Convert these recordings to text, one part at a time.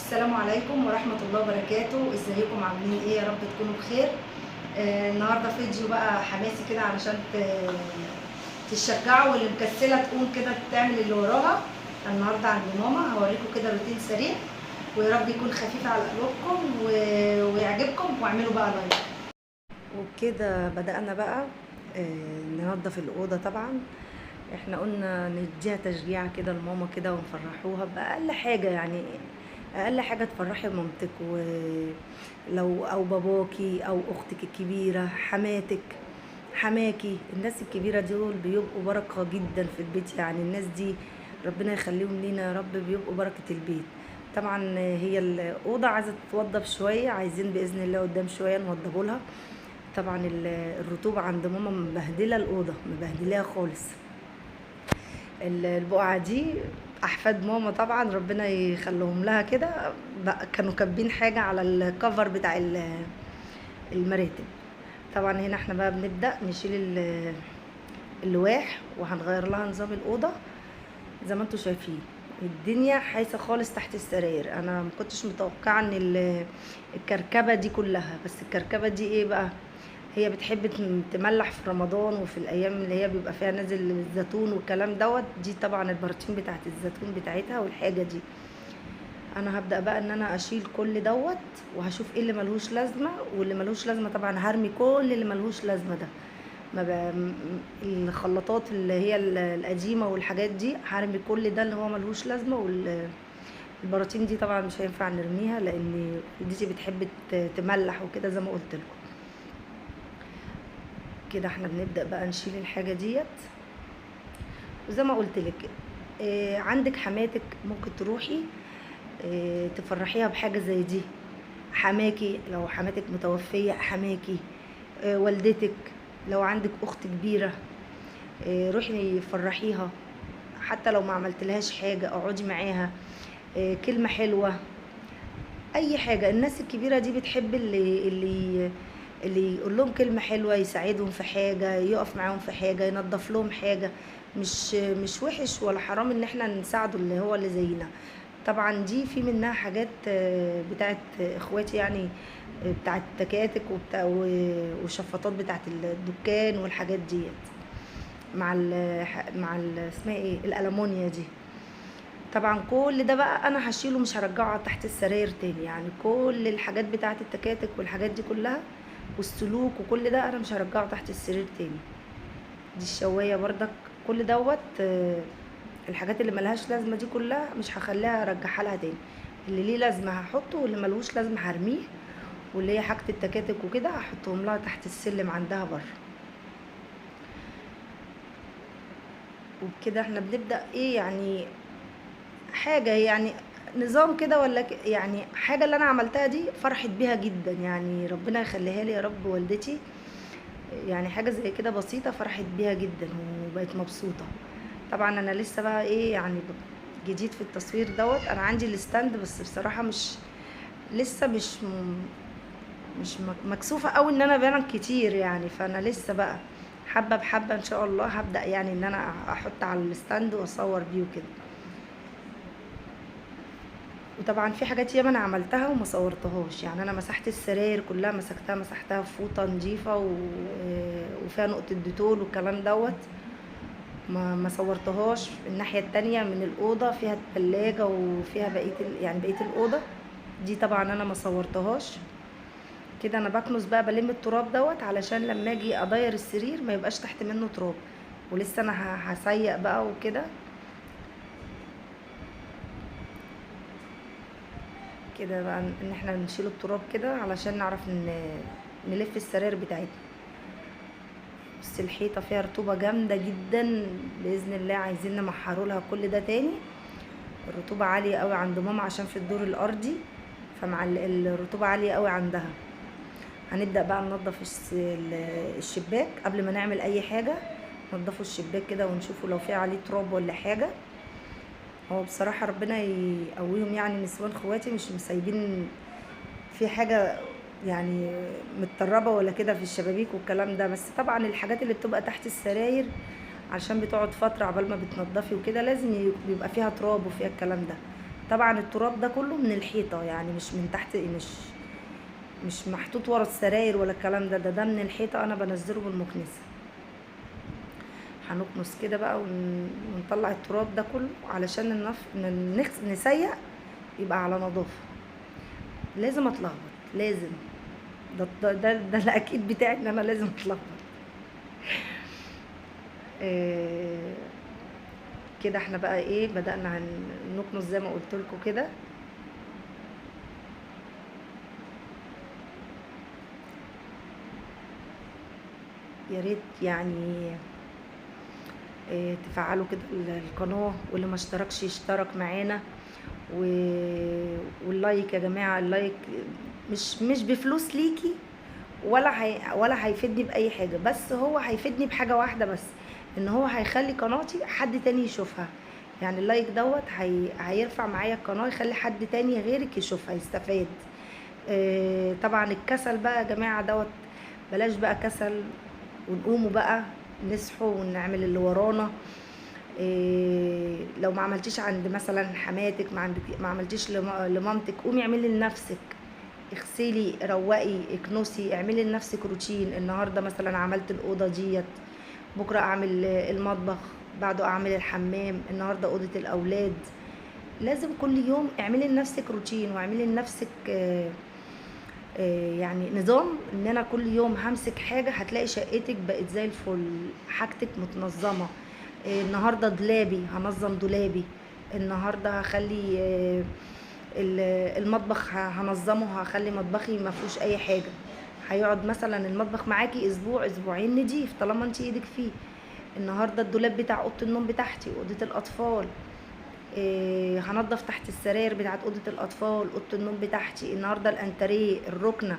السلام عليكم ورحمة الله وبركاته. ازيكم عاملين ايه؟ يا رب تكونوا بخير. النهارده فيديو بقى حماسي كده علشان تشجعوا واللي مكسلة تقوم كده تعمل اللي وراها. النهارده عند ماما هوريكم كده روتين سريع، ويا رب يكون خفيف على قلوبكم ويعجبكم، واعملوا بقى لايك. وبكده بدأنا بقى ننظف الأوضة. طبعا احنا قلنا نديها تشجيع كده لماما كده ونفرحوها بأقل حاجة، يعني اقل حاجه تفرحي مامتك ولو او باباكي او اختك الكبيره، حماتك، حماكي. الناس الكبيره دول بيبقوا بركه جدا في البيت، يعني الناس دي ربنا يخليهم لينا يا رب، بيبقوا بركه البيت. طبعا هي الاوضه عايزه تتوضب شويه، عايزين باذن الله قدام شويه نوضبوا لها. طبعا الرطوبه عند ماما مبهدله الاوضه، مبهدلاها خالص. البقعه دي احفاد ماما طبعا ربنا يخليهم لها كده، كانوا كاتبين حاجه على الكفر بتاع المراتب. طبعا هنا احنا بقى بنبدا نشيل اللواح وهنغير لها نظام الاوضه. زي ما انتم شايفين الدنيا حايسه خالص تحت السراير. انا ما كنتش متوقعه ان الكركبه دي كلها، بس الكركبه دي ايه بقى؟ هي بتحب تملح في رمضان وفي الايام اللي هي بيبقى فيها نازل الزيتون والكلام دوت. دي طبعا البراطين بتاعت الزيتون بتاعتها والحاجه دي. انا هبدا بقى ان انا اشيل كل دوت، وهشوف ايه اللي ملهوش لازمه، واللي ملهوش لازمه طبعا هرمي كل اللي ملهوش لازمه ده. ما بقى الخلاطات اللي هي القديمه والحاجات دي هرمي كل ده اللي هو ملهوش لازمه، والبراطين دي طبعا مش هينفع نرميها لان دي بتحب تملح وكده زي ما قلت لكم. كده احنا بنبدأ بقى نشيل الحاجة ديت. وزي ما قلت لك عندك حماتك ممكن تروحي تفرحيها بحاجة زي دي. حماكي لو حماتك متوفية، حماكي والدتك، لو عندك اخت كبيرة روحي فرحيها. حتى لو ما عملتلهاش حاجة اقعدي معاها، كلمة حلوة، اي حاجة. الناس الكبيرة دي بتحب اللي يقول لهم كلمة حلوة، يساعدهم في حاجة، يقف معاهم في حاجة، ينظف لهم حاجة. مش وحش ولا حرام ان احنا نساعده اللي هو اللي زينا. طبعا دي في منها حاجات بتاعت اخواتي، يعني بتاعت تكاتك والشفاطات بتاعت الدكان والحاجات ديت، مع اسمها ايه، الالمونيا دي. طبعا كل ده بقى انا هشيله، مش هرجعه تحت السراير تاني. يعني كل الحاجات بتاعت التكاتك والحاجات دي كلها والسلوك وكل ده انا مش هرجعه تحت السرير تاني. دي الشوايه بردك، كل دوت الحاجات اللي ملهاش لازمه دي كلها مش هخليها ارجعها لها تاني. اللي ليه لازمه هحطه، واللي ملوش لازمه هرميه. واللي هي حاجه التكاتك وكده هحطهم لها تحت السلم عندها بره. وبكده احنا بنبدا ايه، يعني حاجه يعني نظام كده ولا يعني حاجه اللي انا عملتها دي فرحت بيها جدا، يعني ربنا يخليها لي يا رب والدتي. يعني حاجه زي كده بسيطه فرحت بيها جدا وبقت مبسوطه. طبعا انا لسه بقى ايه، يعني جديد في التصوير دوت. انا عندي الستاند بس بصراحه لسه مش مكسوفه قوي ان انا بعمل كتير يعني. فانا لسه بقى حبه بحبه ان شاء الله هبدا، يعني ان انا احط على الستاند واصور بيه وكده. وطبعا في حاجات ياما انا عملتها وما صورتهاش. يعني انا مسحت السراير كلها، مسحتها في فوطه نظيفه وفيها نقطه ديتول والكلام دوت. ما صورتهاش. الناحيه التانية من الاوضه فيها الثلاجه وفيها يعني بقيه الاوضه دي طبعا انا ما صورتهاش. كده انا بكنس بقى، بلم التراب دوت علشان لما اجي اضير السرير ما يبقاش تحت منه تراب. ولسه انا هسيق بقى وكده. كده بقى ان احنا نشيل التراب كده علشان نعرف نلف السراير بتاعتنا. بس الحيطه فيها رطوبه جامده جدا، باذن الله عايزين نمحروا لها كل ده تاني. الرطوبه عاليه قوي عند ماما عشان في الدور الارضي، فمع الرطوبه عاليه قوي عندها. هنبدا بقى ننضف الشباك قبل ما نعمل اي حاجه. ننضفوا الشباك كده ونشوفوا لو في عليه تراب ولا حاجه. هو بصراحه ربنا يقويهم، يعني نسوان اخواتي مش مسايبين في حاجه يعني متطربه ولا كده في الشبابيك والكلام ده. بس طبعا الحاجات اللي بتبقى تحت السراير عشان بتقعد فتره عبال ما بتنضفي وكده لازم بيبقى فيها تراب وفيها الكلام ده. طبعا التراب ده كله من الحيطه، يعني مش من تحت، مش محطوط ورا السراير ولا الكلام ده من الحيطه، انا بنزله بالمكنسه. هنكنس كده بقى ونطلع التراب ده كله علشان نسيق يبقى على نظافه. لازم اتلخبط، لازم. ده الاكيد بتاعي ان انا لازم اتلخبط. آه كده احنا بقى ايه، بدأنا نكنس زي ما قلت لكم كده. يا ريت يعني تفعلوا كده القناه، واللي ما اشتركش يشترك معانا، واللايك يا جماعه. اللايك مش بفلوس ليكي، ولا هيفيدني باي حاجه، بس هو هيفيدني بحاجه واحده بس، ان هو هيخلي قناتي حد تاني يشوفها. يعني اللايك دوت هيرفع معايا القناه، يخلي حد تاني غيرك يشوفها يستفاد. طبعا الكسل بقى يا جماعه دوت، بلاش بقى كسل، ونقوموا بقى نصحوا ونعمل اللي ورانا. لو ما عملتيش عند مثلا حماتك، ما عملتيش لمامتك، قومي اعملي لنفسك. اغسلي، روقي، اكنسي، اعملي لنفسك روتين. النهارده مثلا عملت الاوضه ديت، بكره اعمل المطبخ، بعده اعمل الحمام، النهارده اوضه الاولاد. لازم كل يوم اعملي لنفسك روتين، واعملي لنفسك يعني نظام، ان انا كل يوم همسك حاجه هتلاقي شقتك بقت زي الفل، حاجتك متنظمه. النهارده دولابي، هنظم دولابي. النهارده هخلي المطبخ هنظمه، هخلي مطبخي ما فيهوش اي حاجه. هيقعد مثلا المطبخ معاكي اسبوع اسبوعين نضيف طالما انت ايدك فيه. النهارده الدولاب بتاع اوضه النوم بتاعتي، اوضه الاطفال، هنضف تحت السراير بتاعت اوضه الاطفال، اوضه النوم بتاعتي. النهارده الانتريه، الركنه.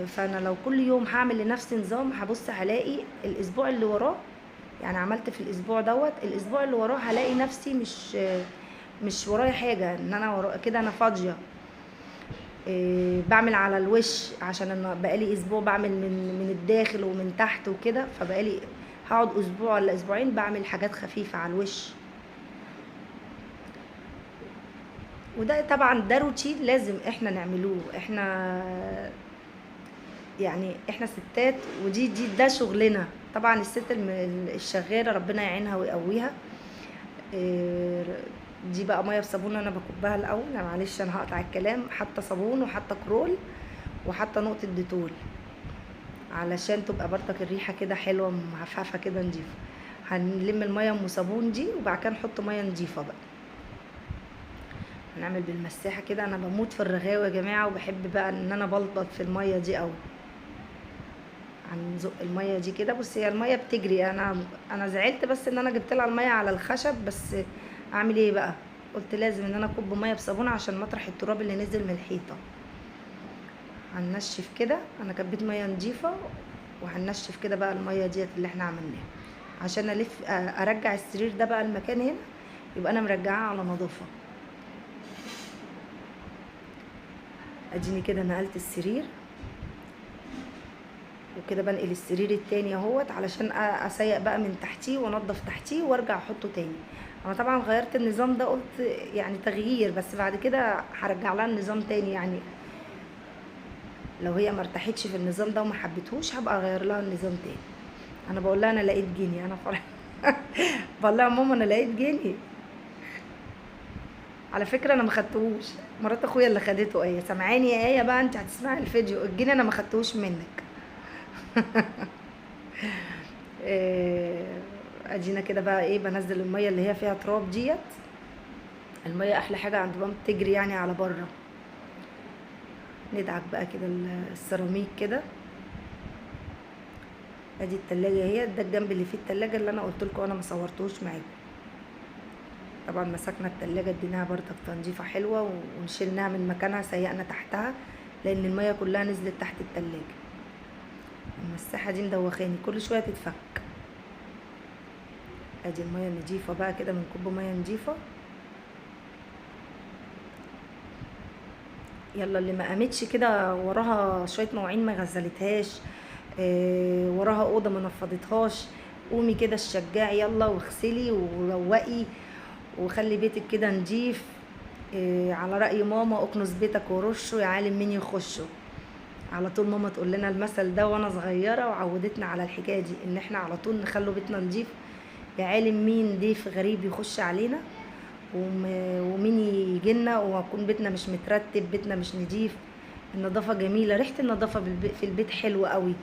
فانا لو كل يوم هعمل لنفسي نظام، هبص هلاقي الاسبوع اللي وراه، يعني عملت في الاسبوع دوت، الاسبوع اللي وراه هلاقي نفسي مش ورايا حاجه، ان انا كده انا فاضيه. بعمل على الوش، عشان انا بقالي اسبوع بعمل من الداخل ومن تحت وكده، فبقالي هقعد اسبوع ولا اسبوعين بعمل حاجات خفيفه على الوش. وده طبعا ده روتين لازم احنا نعملوه، احنا يعني احنا ستات، ده شغلنا. طبعا الست الشغاله ربنا يعينها ويقويها. دي بقى ميه بصابون، انا بكبها الاول، معلش انا هقطع الكلام، حاطه صابون وحاطه كرول وحاطه نقطه ديتول، علشان تبقى برضك الريحه كده حلوه مهفهفه كده نضيفه. هنلم الميه ام صابون دي، وبعد كده نحط ميه نضيفه بقى، هنعمل بالمساحه كده. انا بموت في الرغاوه يا جماعه، وبحب بقى ان انا بلبط في الميه دي قوي. هنزق الميه دي كده. بصي هي الميه بتجري، انا زعلت بس ان انا جبت لها الميه على الخشب، بس اعمل ايه بقى، قلت لازم ان انا اكب ميه بصابونه عشان مطرح التراب اللي نزل من الحيطه. هننشف كده، انا كبيت ميه نضيفه، وهنشف كده بقى الميه ديت اللي احنا عملناها، عشان ارجع السرير ده بقى المكان هنا، يبقى انا مرجعاه على نظافه. اديني كده نقلت السرير، وكده بنقل السرير التاني اهوت، علشان اسيق بقى من تحتيه وانضف تحتيه وارجع احطه تاني. انا طبعا غيرت النظام ده، قلت يعني تغيير، بس بعد كده هرجع لها النظام تاني. يعني لو هي ما ارتاحتش في النظام ده وما حبيتهوش، هبقى اغير لها النظام تاني. انا بقول لها انا لقيت جنيه، انا فرح بقول لها ماما انا لقيت جنيه. على فكره انا ما خدتهوش، مرات اخويا اللي خدته. ايه سامعاني يا ايه بقى، انت هتسمعي الفيديو، الجنيه انا ما خدتهوش منك. ادينا كده بقى ايه، بنزل الميه اللي هي فيها تراب ديت. الميه احلى حاجه عند ماما بتجري يعني على بره. ندعك بقى كده السيراميك كده. ادي التلاجة اهي، ده الجنب اللي فيه التلاجة اللي انا قلت لكم انا ما صورتوش معاكم. طبعا مسكنا التلاجة، اديناها برضك تنظيفه حلوه، ونشيلناها من مكانها، سيقنا تحتها، لان الميه كلها نزلت تحت التلاجة. المساحه دي مدوخاني، كل شويه تتفك. ادي الميه النضيفه بقى كده، من كوب ميه نضيفه. يلا اللي ما قامتش كده وراها شويه مواعين ما غسلتهاش، وراها اوضه ما نفضتهاش، قومي كده الشجاعي يلا، واغسلي وروقي، وخلي بيتك كده نضيف. على رأي ماما اكنس بيتك ورشه يا عالم مين يخشه. على طول ماما تقول لنا المثل ده وانا صغيره، وعودتنا على الحكايه دي ان احنا على طول نخلوا بيتنا نضيف، يا عالم مين ضيف غريب يخش علينا ومين يجي لنا ويكون بيتنا مش مترتب، بيتنا مش نضيف. النظافه جميله، ريحه النظافه في البيت حلوه قوي.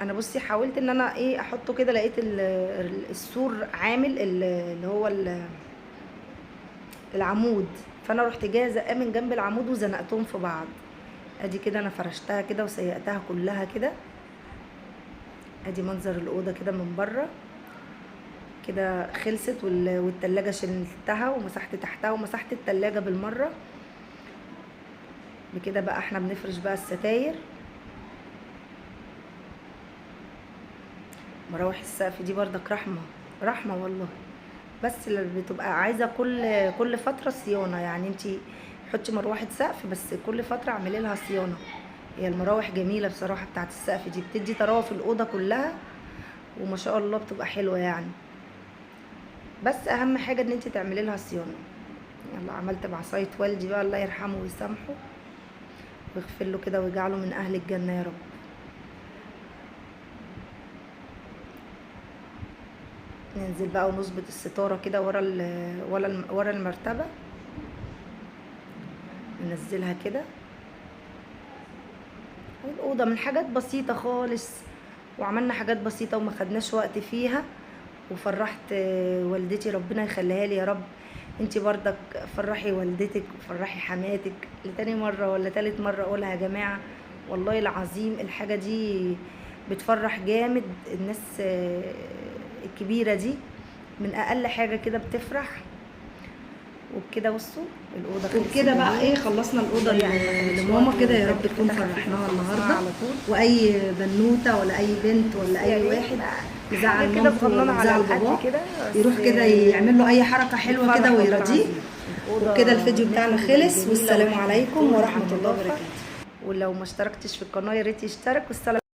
انا بصي حاولت ان انا احطه كده، لقيت السور عامل اللي هو العمود، فانا رحت جايه زقاه من جنب العمود وزنقتهم في بعض. ادي كده انا فرشتها كده وسيقتها كلها كده. ادي منظر الاوضه كده من بره كده خلصت، والتلاجة شلتها ومسحت تحتها ومسحت التلاجة بالمره. بكده بقى احنا بنفرش بقى الستاير. مراوح السقف دي بردك رحمه والله، بس بتبقى عايزه كل فتره صيانه. يعني انتي حطي مروحه سقف بس كل فتره اعملي لها صيانه. هي المراوح جميله بصراحه بتاعت السقف دي، بتدي طراوه في الاوضه كلها وما شاء الله بتبقى حلوه يعني. بس اهم حاجه ان انتي تعملي لها صيانه. يلا عملت بعصايه والدي بقى، الله يرحمه ويسامحه ويغفر له كده ويجعله من اهل الجنه يا رب. ننزل بقى ونظبط الستاره كده ورا المرتبه، ننزلها كده. الاوضه من حاجات بسيطه خالص، وعملنا حاجات بسيطه وما خدناش وقت فيها، وفرحت والدتي ربنا يخليها لي يا رب. انتي برضك فرحي والدتك وفرحي حماتك. لتاني مره ولا تالت مره اقولها يا جماعه، والله العظيم الحاجه دي بتفرح جامد. الناس الكبيره دي من اقل حاجه كده بتفرح. وبكده بصوا الاوضه خلصت. وبكده بقى خلصنا الاوضه لماما كده. يا رب تكون فرحناها النهارده، واي بنوته ولا اي بنت ولا اي واحد يزعل مامته ولا يزعل باباه يروح كده يعمل له اي حركه حلوه كده ويرضيه. وبكده الفيديو بتاعنا خلص، والسلام عليكم ورحمه الله وبركاته. ولو ما اشتركتش في القناه يا ريت يشترك. والسلام.